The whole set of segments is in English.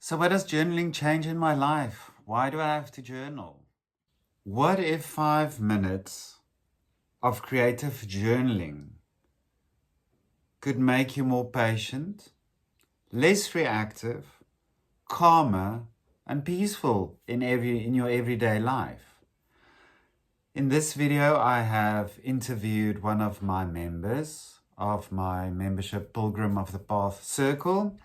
So, what does journaling change in my life? Why do I have to journal? What if 5 minutes of creative journaling could make you more patient, less reactive, calmer, and peaceful in your everyday life? In this video, I have interviewed one of my members of my membership Pilgrim of the Path Circle,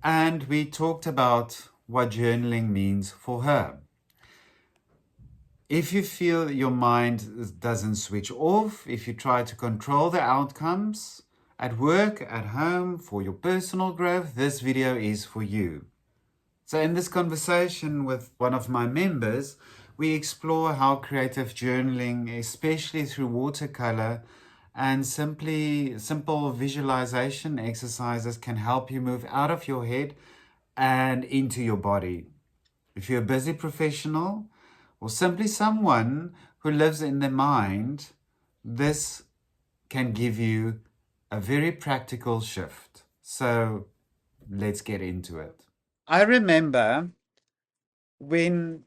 and we talked about what journaling means for her. If you feel your mind doesn't switch off, if you try to control the outcomes at work, at home, for your personal growth, this video is for you. So in this conversation with one of my members, we explore how creative journaling, especially through watercolor and simple visualization exercises, can help you move out of your head and into your body. If you're a busy professional or simply someone who lives in the mind, this can give you a very practical shift. So let's get into it. I remember when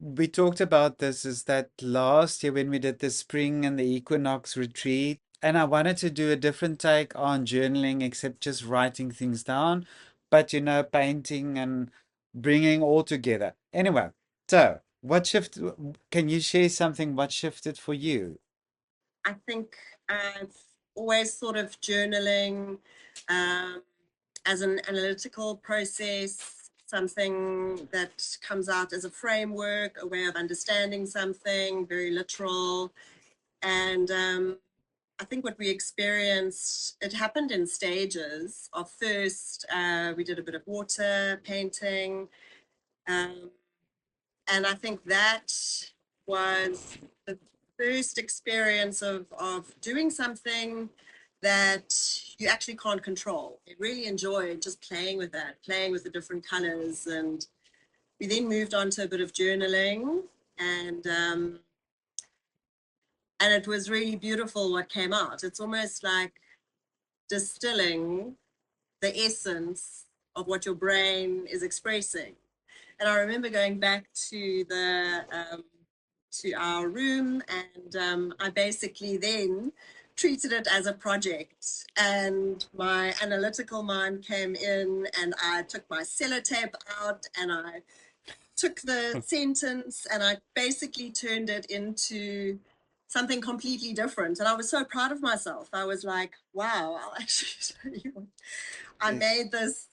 we talked about this is that last year when we did the spring and the equinox retreat, and I wanted to do a different take on journaling, except just writing things down, but painting and bringing all together. Anyway, so what shifted? Can you share something? What shifted for you? I think I've always thought of journaling um, as an analytical process, something that comes out as a framework, a way of understanding something, very literal. And I think what we experienced, it happened in stages. Of first, we did a bit of water painting. Um, and I think that was the first experience of doing something that you actually can't control. I really enjoyed just playing with that, playing with the different colors. And we then moved on to a bit of journaling, and um, and it was really beautiful what came out. It's almost like distilling the essence of what your brain is expressing. And I remember going back to our room, and I basically then treated it as a project. And my analytical mind came in, and I took my sellotape out, and I took the sentence, and I basically turned it into something completely different. And I was so proud of myself. I was like, wow, I'll actually show you. I made this,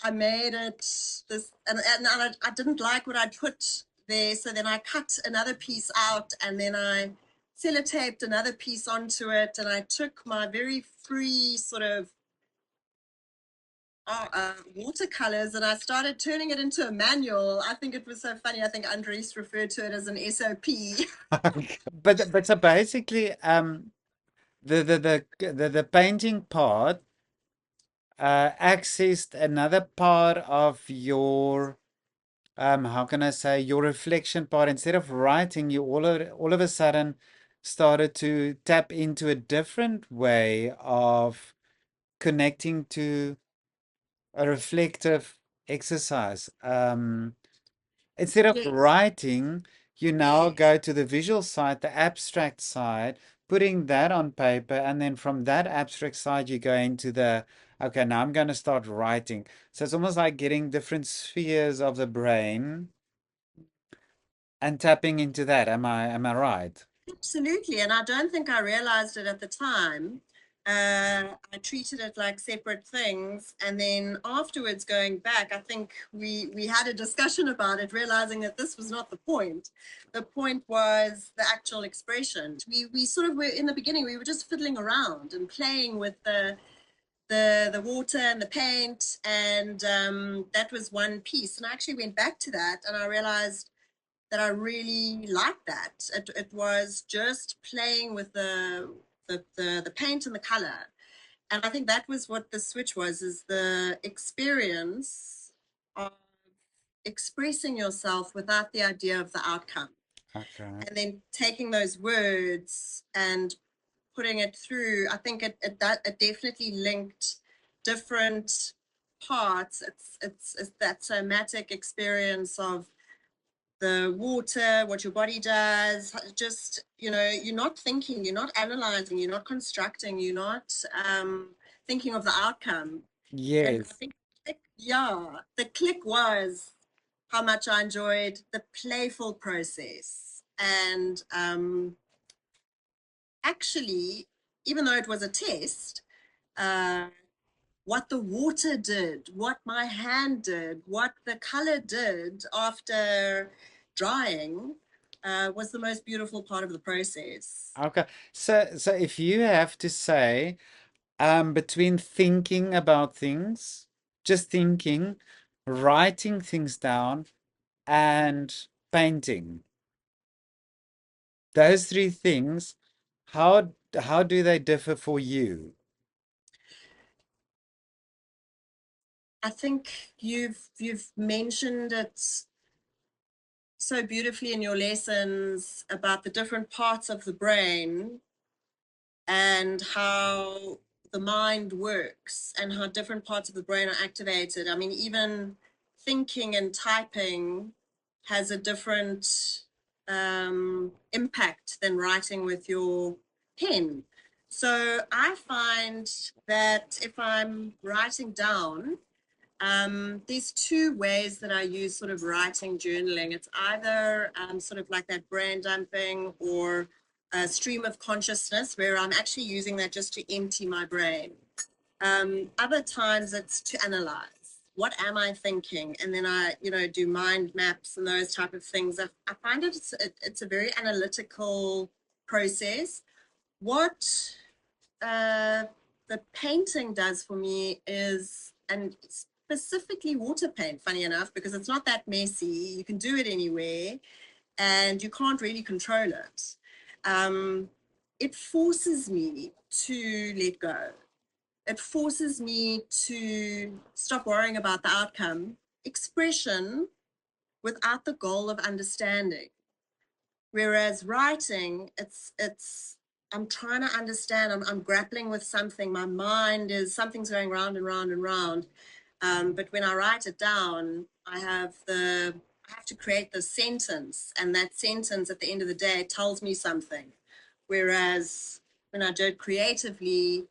I made it this, and I didn't like what I'd put there. So then I cut another piece out, and then I sellotaped another piece onto it. And I took my very free sort of watercolors, and I started turning it into a manual. I think it was so funny. I think Andres referred to it as an SOP. But so basically, the painting part accessed another part of your how can I say, your reflection part. Instead of writing, you all of a sudden started to tap into a different way of connecting to a reflective exercise. Instead of Yes, writing, you now go to the visual side, the abstract side, putting that on paper, and then from that abstract side, you go into the, okay, now I'm going to start writing. So it's almost like getting different spheres of the brain and tapping into that. Am I right? absolutely. And I don't think I realized it at the time. I treated it like separate things, and then afterwards, going back, I think we had a discussion about it, realizing that this was not the point. The point was the actual expression. We sort of were in the beginning. We were just fiddling around and playing with the water and the paint, and that was one piece. And I actually went back to that, and I realized that I really liked that. It was just playing with the paint and the color. And I think that was what the switch was, is the experience of expressing yourself without the idea of the outcome. Okay. And then taking those words and putting it through. I think it definitely linked different parts. It's that somatic experience of the water, what your body does. Just, you're not thinking, you're not analyzing, you're not constructing, you're not thinking of the outcome. And I Yes. think, yeah, the click was how much I enjoyed the playful process. And actually, even though it was a test, uh, what the water did, what my hand did, what the color did after drying was the most beautiful part of the process. Okay. So if you have to say, between thinking about things, just thinking, writing things down, and painting, those three things, how do they differ for you? I think you've mentioned it so beautifully in your lessons about the different parts of the brain and how the mind works and how different parts of the brain are activated. I mean, even thinking and typing has a different impact than writing with your pen. So I find that if I'm writing down, there's two ways that I use sort of writing journaling. It's either sort of like that brain dumping or a stream of consciousness where I'm actually using that just to empty my brain. Other times it's to analyze. What am I thinking? And then I, do mind maps and those type of things. I find it's a very analytical process. What uh, the painting does for me is, and specifically water paint, funny enough, because it's not that messy. You can do it anywhere and you can't really control it. Um, it forces me to let go. It forces me to stop worrying about the outcome, expression without the goal of understanding. Whereas writing, it's I'm trying to understand. I'm grappling with something. My mind is something's going round and round and round. But when I write it down, I have to create the sentence, and that sentence at the end of the day tells me something. Whereas when I do it creatively,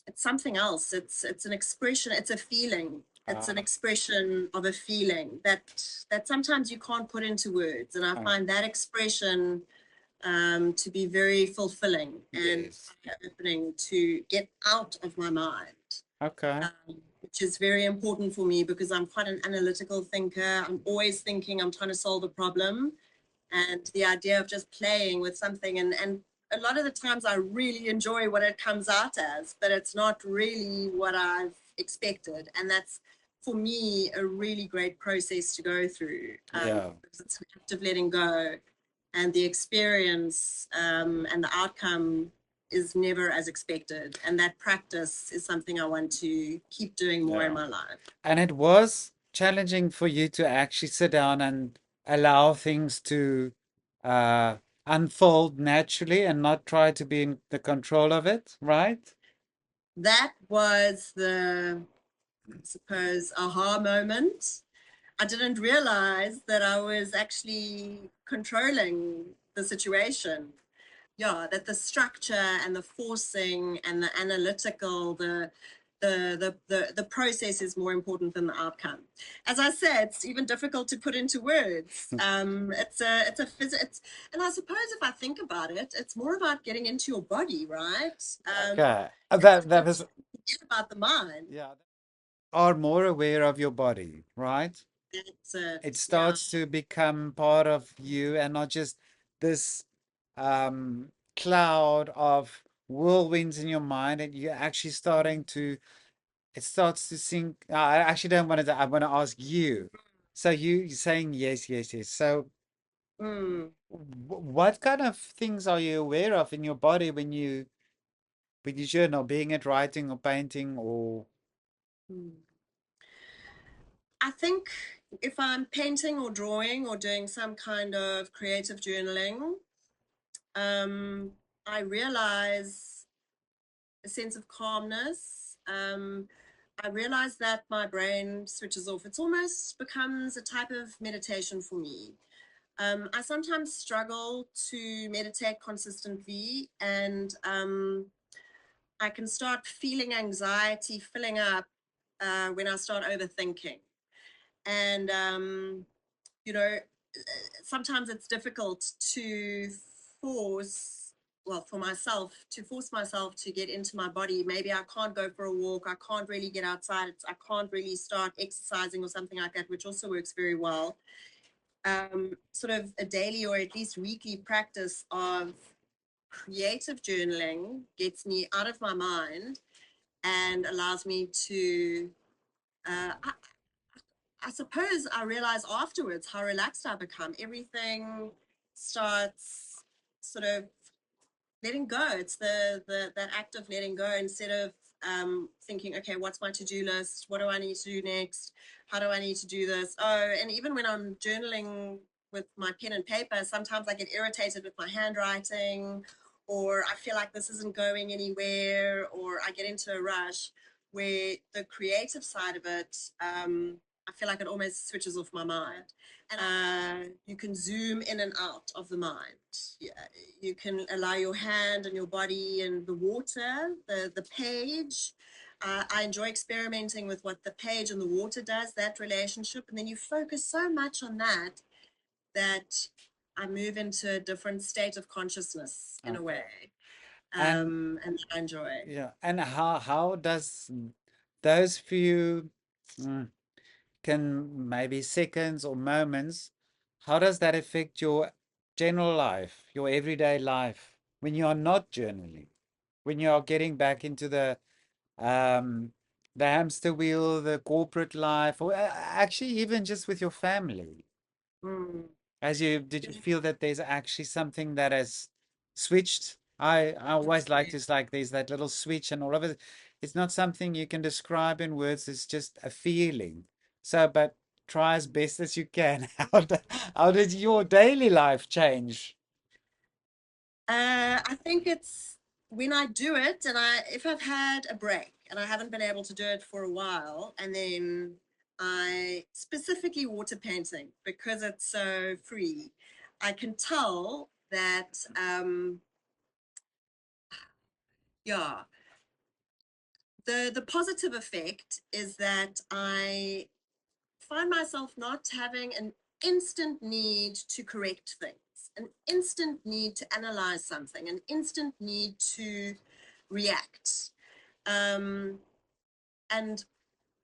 it's something else. It's an expression. It's a feeling. It's an Ah, expression of a feeling that sometimes you can't put into words. And I ah, find that expression to be very fulfilling and yes. opening to get out of my mind, Okay. which is very important for me because I'm quite an analytical thinker. I'm always thinking, I'm trying to solve a problem. And the idea of just playing with something, and a lot of the times I really enjoy what it comes out as, but it's not really what I've expected. And that's, for me, a really great process to go through Yeah. because it's an act of letting go, and the experience and the outcome is never as expected. And that practice is something I want to keep doing more in Yeah. my life. And it was challenging for you to actually sit down and allow things to uh, unfold naturally and not try to be in the control of it, right? That was the, I suppose, aha moment. I didn't realize that I was actually controlling the situation. Yeah, that the structure and the forcing and the analytical, the process is more important than the outcome. As I said, it's even difficult to put into words. It's and I suppose if I think about it, it's more about getting into your body, right? Okay. That It's was, forget about the mind. yeah, are more aware of your body, right? That's It it. Yeah. starts to become part of you and not just this cloud of whirlwinds in your mind, and you're actually starting to, it starts to sink. I actually don't want to, I want to ask you. So you're saying yes, yes, yes. So Mm. what kind of things are you aware of in your body when you journal, being it writing or painting or Mm. I think if I'm painting or drawing or doing some kind of creative journaling, um, I realize a sense of calmness. I realize that my brain switches off. It's almost becomes a type of meditation for me. I sometimes struggle to meditate consistently, and I can start feeling anxiety filling up when I start overthinking. And, you know, sometimes it's difficult to force, well, for myself, to force myself to get into my body. Maybe I can't go for a walk. I can't really get outside. I can't really start exercising or something like that, which also works very well. Sort of a daily or at least weekly practice of creative journaling gets me out of my mind and allows me to uh, I, I suppose I realize afterwards how relaxed I become. Everything starts sort of letting go. It's the that act of letting go instead of thinking, okay, what's my to-do list? What do I need to do next? How do I need to do this? Oh, and even when I'm journaling with my pen and paper, sometimes I get irritated with my handwriting, or I feel like this isn't going anywhere, or I get into a rush where the creative side of it, I feel like it almost switches off my mind. And you can zoom in and out of the mind. Yeah, you can allow your hand and your body and the water, the page. I enjoy experimenting with what the page and the water does, that relationship. And then you focus so much on that that I move into a different state of consciousness in a way. And And I enjoy. yeah, and how does those few can maybe seconds or moments, how does that affect your general life, your everyday life when you are not journaling, when you are getting back into um the hamster wheel, the corporate life, or actually even just with your family? Mm. Did you feel that there's actually something that has switched? I always like to, it's like there's that little switch and all of it. It's not something you can describe in words, it's just a feeling. So, but try as best as you can. How did your daily life change? I think it's when I do it, and if I've had a break and I haven't been able to do it for a while, and then I specifically water painting because it's so free, I can tell that, yeah, the positive effect is that I find myself not having an instant need to correct things, an instant need to analyze something, an instant need to react, um, and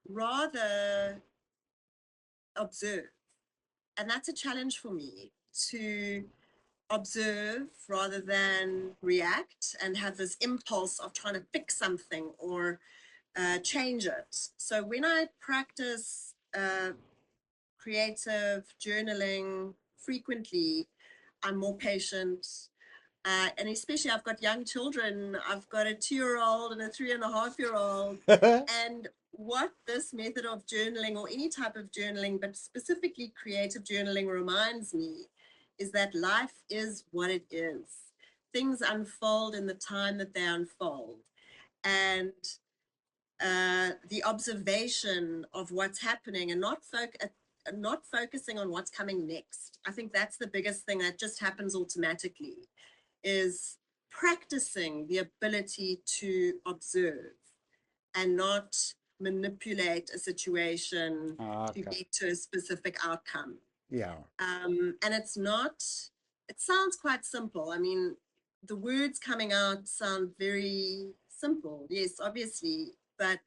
rather observe. And that's a challenge for me, to observe rather than react and have this impulse of trying to fix something or change it. So when I practice creative journaling frequently, I'm more patient. And especially, I've got young children. I've got a 2-year-old and a 3.5-year-old. And what this method of journaling, or any type of journaling, but specifically creative journaling, reminds me is that life is what it is. Things unfold in the time that they unfold. And the observation of what's happening, and not focusing on what's coming next. I think that's the biggest thing that just happens automatically, is practicing the ability to observe and not manipulate a situation to Okay. get to a specific outcome. Yeah. And it sounds quite simple. I mean, the words coming out sound very simple, yes, obviously, but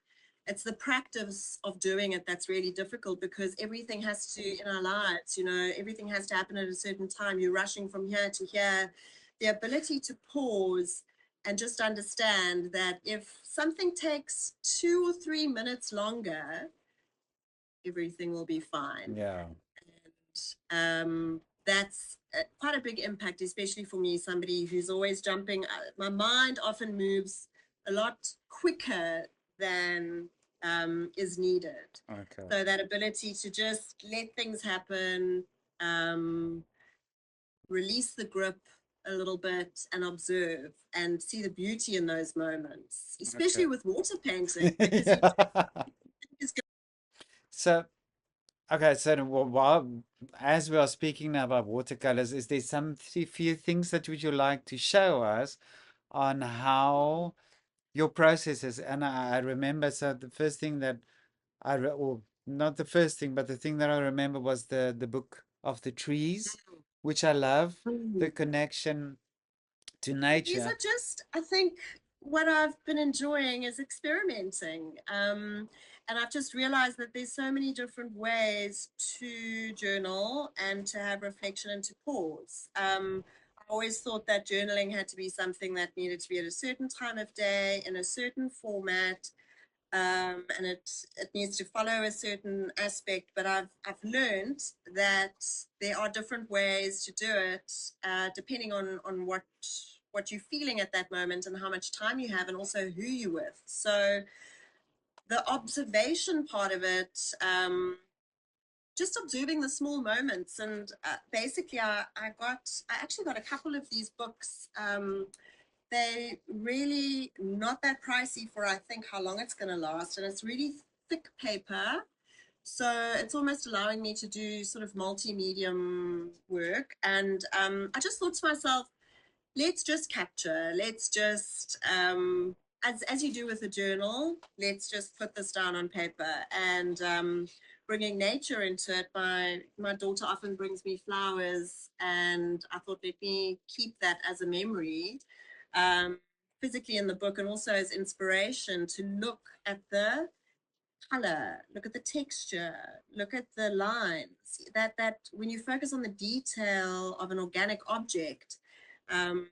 it's the practice of doing it that's really difficult, because everything has to, in our lives, everything has to happen at a certain time. You're rushing from here to here. The ability to pause and just understand that if something takes 2 or 3 minutes longer, everything will be fine. Yeah. That's quite a big impact, especially for me, somebody who's always jumping. My mind often moves a lot quicker than is needed. Okay. So that ability to just let things happen, um, release the grip a little bit and observe and see the beauty in those moments, especially Okay. with water painting, because Yeah. So, okay, so while, as we are speaking now about watercolors, is there some few things that would you like to show us on how your process is? And I remember, so the first thing that or not the first thing, but the thing that I remember was the book of the trees, which I love, the Mm. connection to These nature. are just, I think, what I've been enjoying is experimenting. And I've just realized that there's so many different ways to journal and to have reflection and to pause. I always thought that journaling had to be something that needed to be at a certain time of day in a certain format, and it needs to follow a certain aspect. But I've learned that there are different ways to do it, depending on what you're feeling at that moment and how much time you have, and also who you're with. So the observation part of it. Just observing the small moments, and basically I actually got a couple of these books. They really not that pricey for I think how long it's going to last, and it's really thick paper, so it's almost allowing me to do sort of multi-medium work. And I just thought to myself, let's just capture, let's just as you do with a journal, let's just put this down on paper. And bringing nature into it, my daughter often brings me flowers, and I thought, let me keep that as a memory, um, physically in the book, and also as inspiration to look at the color, look at the texture, look at the lines. That when you focus on the detail of an organic object, um,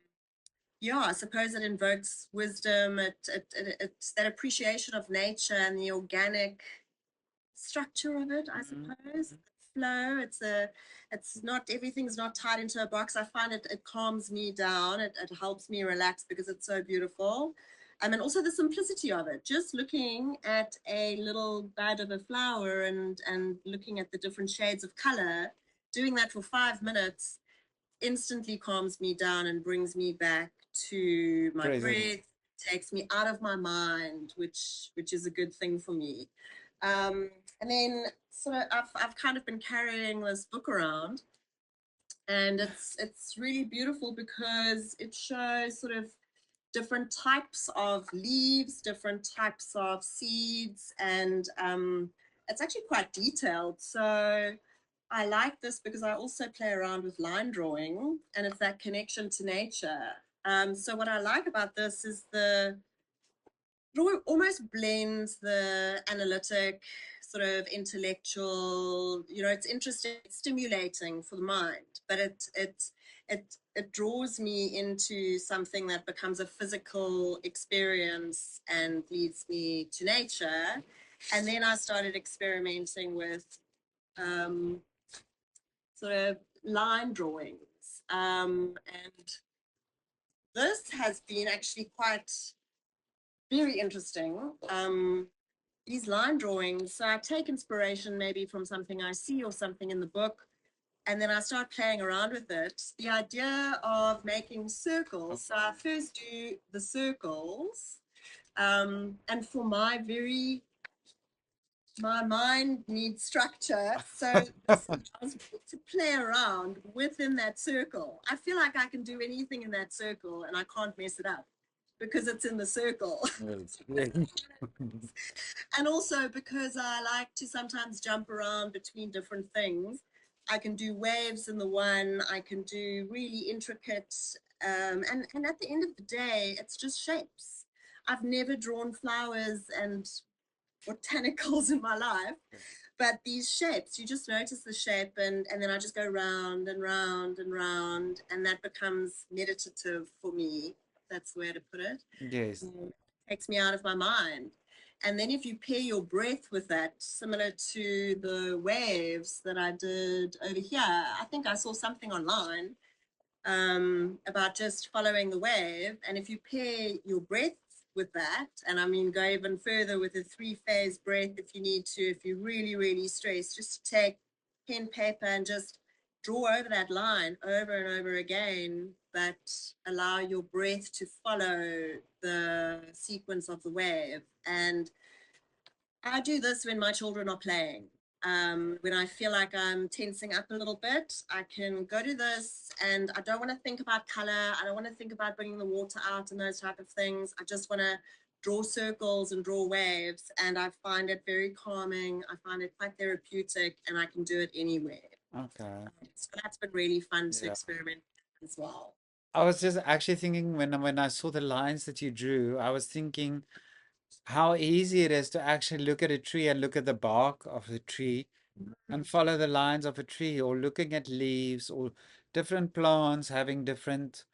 yeah, I suppose it invokes wisdom. It's that appreciation of nature and the organic structure of it, I suppose. The flow. It's not, everything's not tied into a box. I find it calms me down. It helps me relax because it's so beautiful. And also the simplicity of it. Just looking at a little bud of a flower and looking at the different shades of color, doing that for 5 minutes instantly calms me down and brings me back to my breath, takes me out of my mind, which is a good thing for me. And then sort of I've kind of been carrying this book around, and it's really beautiful because it shows sort of different types of leaves, different types of seeds, and it's actually quite detailed. So I like this because I also play around with line drawing, and it's that connection to nature. So what I like about this is it almost blends the analytic, sort of intellectual. It's interesting, it's stimulating for the mind, but it draws me into something that becomes a physical experience and leads me to nature. And then I started experimenting with um, sort of line drawings. And this has been actually quite very interesting. These line drawings, so I take inspiration maybe from something I see or something in the book, and then I start playing around with it. The idea of making circles, so I first do the circles, and for my mind needs structure. So this allows me to play around within that circle. I feel like I can do anything in that circle and I can't mess it up because it's in the circle. And also because I like to sometimes jump around between different things. I can do waves in the one, I can do really intricate, and at the end of the day, it's just shapes. I've never drawn flowers and botanicals in my life, but these shapes, you just notice the shape, and then I just go round and round and round, and that becomes meditative for me. That's the way to put it. Yes. Takes me out of my mind. And then if you pair your breath with that, similar to the waves that I did over here, I think I saw something online about just following the wave. And if you pair your breath with that, and I mean, go even further with a 3-phase breath if you need to, if you're really, really stressed, just take pen, paper, and just draw over that line over and over again, but allow your breath to follow the sequence of the wave. And I do this when my children are playing. When I feel like I'm tensing up a little bit, I can go to this, and I don't want to think about color. I don't want to think about bringing the water out and those type of things. I just want to draw circles and draw waves, and I find it very calming. I find it quite therapeutic, and I can do it anywhere. Okay. So that's been really fun to Yeah. experiment as well. I was just actually thinking when I saw the lines that you drew, I was thinking how easy it is to actually look at a tree and look at the bark of the tree and follow the lines of a tree, or looking at leaves or different plants having different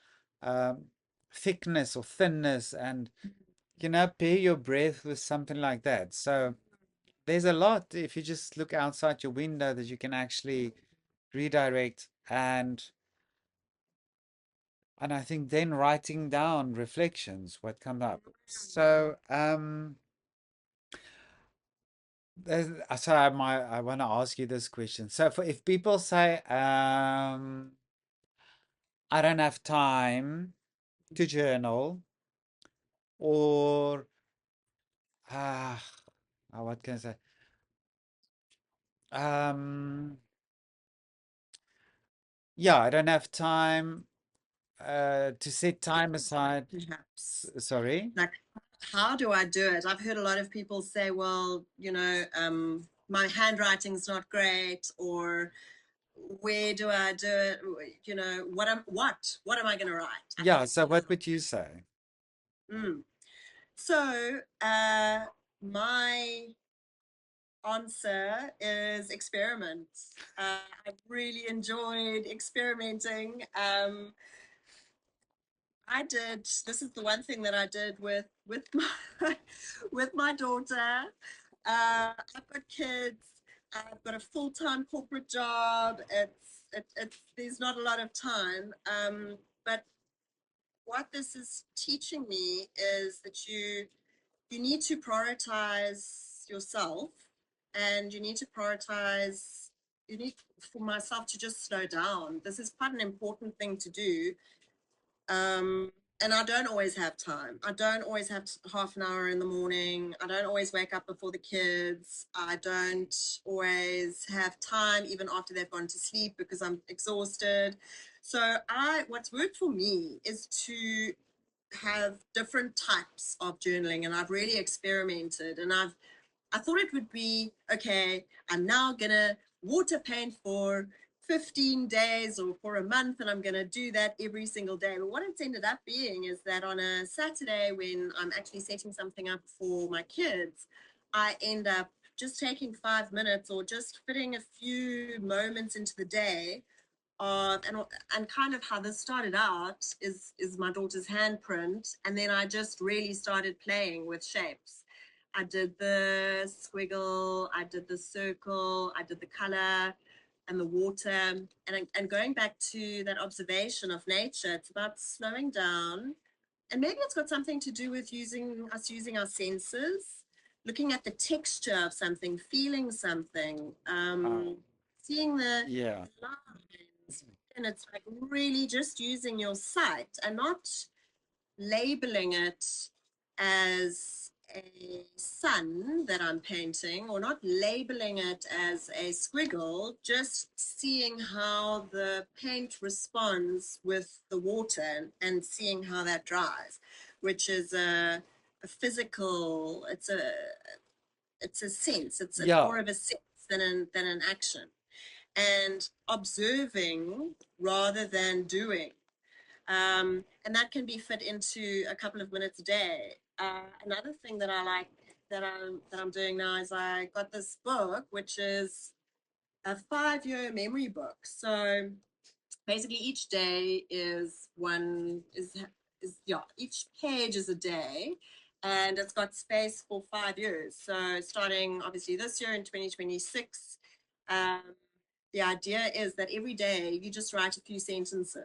um, thickness or thinness, and pair your breath with something like that. So there's a lot, if you just look outside your window, that you can actually redirect, and I think then writing down reflections, what come up. So so I want to ask you this question. So if people say, I don't have time to journal, or ah, what can I say? Um, yeah, I don't have time to set time aside. Perhaps. Sorry. Like, how do I do it? I've heard a lot of people say, well, my handwriting's not great, or where do I do it? What am I going to write? I think Yeah, so what would you say? mm. So my answer is experiment. I've really enjoyed experimenting. This is the one thing that I did with my with my daughter. I've got kids. I've got a full-time corporate job. It's there's not a lot of time. But what this is teaching me is that you need to prioritize yourself, and you need to prioritize. You need for myself to just slow down. This is quite an important thing to do, and I don't always have time. I don't always have half an hour in the morning. I don't always wake up before the kids. I don't always have time even after they've gone to sleep because I'm exhausted. So what's worked for me is to have different types of journaling, and I've really experimented, and I thought it would be okay. I'm now gonna water paint for 15 days or for a month, and I'm gonna do that every single day. But what it's ended up being is that on a Saturday, when I'm actually setting something up for my kids, I end up just taking 5 minutes or just fitting a few moments into the day and kind of how this started out is my daughter's handprint, and then I just really started playing with shapes. I did the squiggle, I did the circle, I did the color and the water, and going back to that observation of nature, it's about slowing down, and maybe it's got something to do with using our senses, looking at the texture of something, feeling something, seeing the Yeah. lines, and it's like really just using your sight and not labeling it as a sun that I'm painting, or not labeling it as a squiggle, just seeing how the paint responds with the water and seeing how that dries, which is a physical, it's a sense, it's Yeah. more of a sense than an action, and observing rather than doing. And that can be fit into a couple of minutes a day. Another thing that I like that I'm doing now is I got this book, which is a 5-year memory book. So basically, each day is one is yeah, each page is a day, and it's got space for 5 years. So starting obviously this year in 2026. Um, the idea is that every day you just write a few sentences.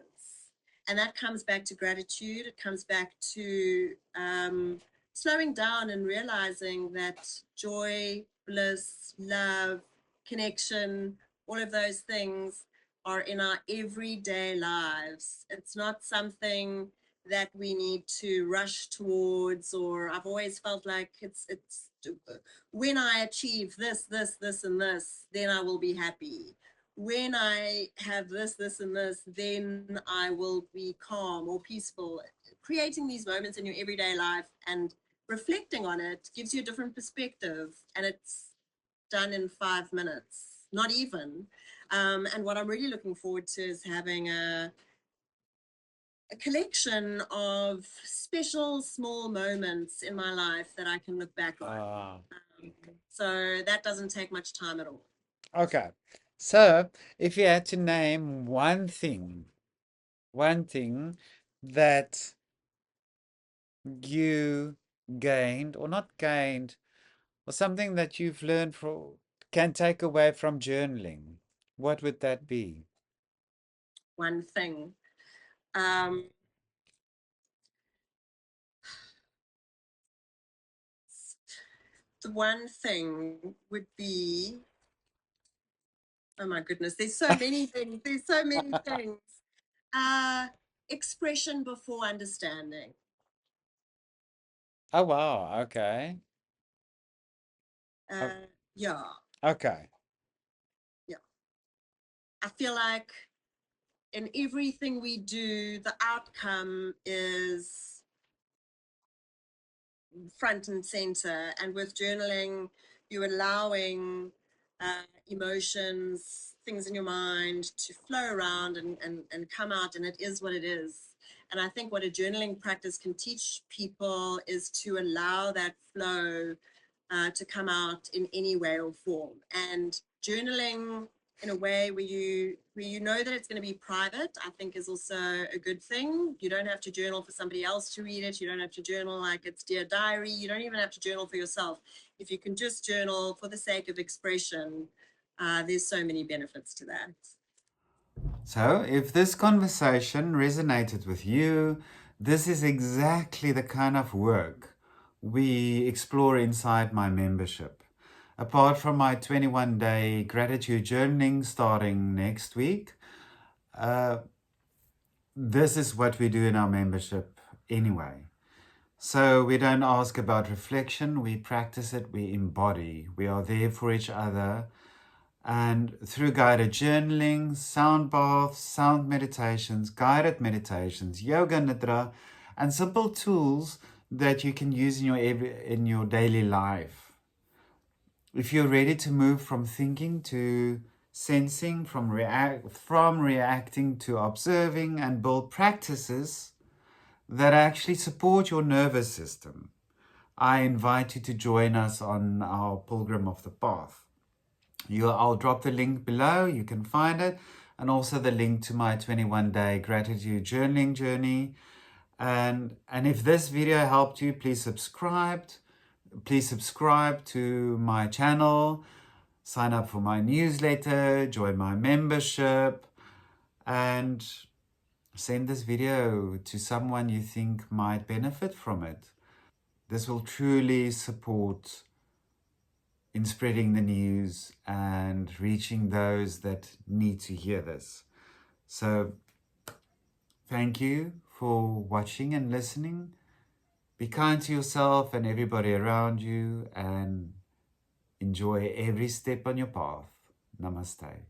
And that comes back to gratitude. It comes back to slowing down and realizing that joy, bliss, love, connection, all of those things are in our everyday lives. It's not something that we need to rush towards, or I've always felt like when I achieve this, and this, then I will be happy. When I have this, and this, then I will be calm or peaceful. Creating these moments in your everyday life and reflecting on it gives you a different perspective, and it's done in 5 minutes, not even. And what I'm really looking forward to is having a collection of special small moments in my life that I can look back on. So that doesn't take much time at all. Okay. So, if you had to name one thing that you gained or not gained, or something that you've learned from, can take away from journaling, what would that be? One thing. Um, the one thing would be, oh my goodness, there's so many things. There's so many things. Expression before understanding. Oh, wow. Okay. Uh, yeah, Okay. yeah. I feel like in everything we do, the outcome is front and center. And with journaling, you're allowing emotions, things in your mind to flow around and come out, and it is what it is. And I think what a journaling practice can teach people is to allow that flow to come out in any way or form. And journaling in a way where you know that it's going to be private, I think is also a good thing. You don't have to journal for somebody else to read it. You don't have to journal like it's Dear Diary. You don't even have to journal for yourself. If you can just journal for the sake of expression, there's so many benefits to that. So, if this conversation resonated with you, this is exactly the kind of work we explore inside my membership. Apart from my 21-day gratitude journaling starting next week, this is what we do in our membership anyway. So we don't ask about reflection, we practice it, we embody. We are there for each other. And through guided journaling, sound baths, sound meditations, guided meditations, yoga nidra, and simple tools that you can use in your daily life. If you're ready to move from thinking to sensing, from reacting to observing, and build practices that actually support your nervous system, I invite you to join us on our Pilgrim of the Path. I'll drop the link below, you can find it, and also the link to my 21-day gratitude journaling journey. And if this video helped you, please subscribe. Please subscribe to my channel, sign up for my newsletter, join my membership, and send this video to someone you think might benefit from it. This will truly support in spreading the news and reaching those that need to hear this. So, thank you for watching and listening. Be kind to yourself and everybody around you, and enjoy every step on your path. Namaste.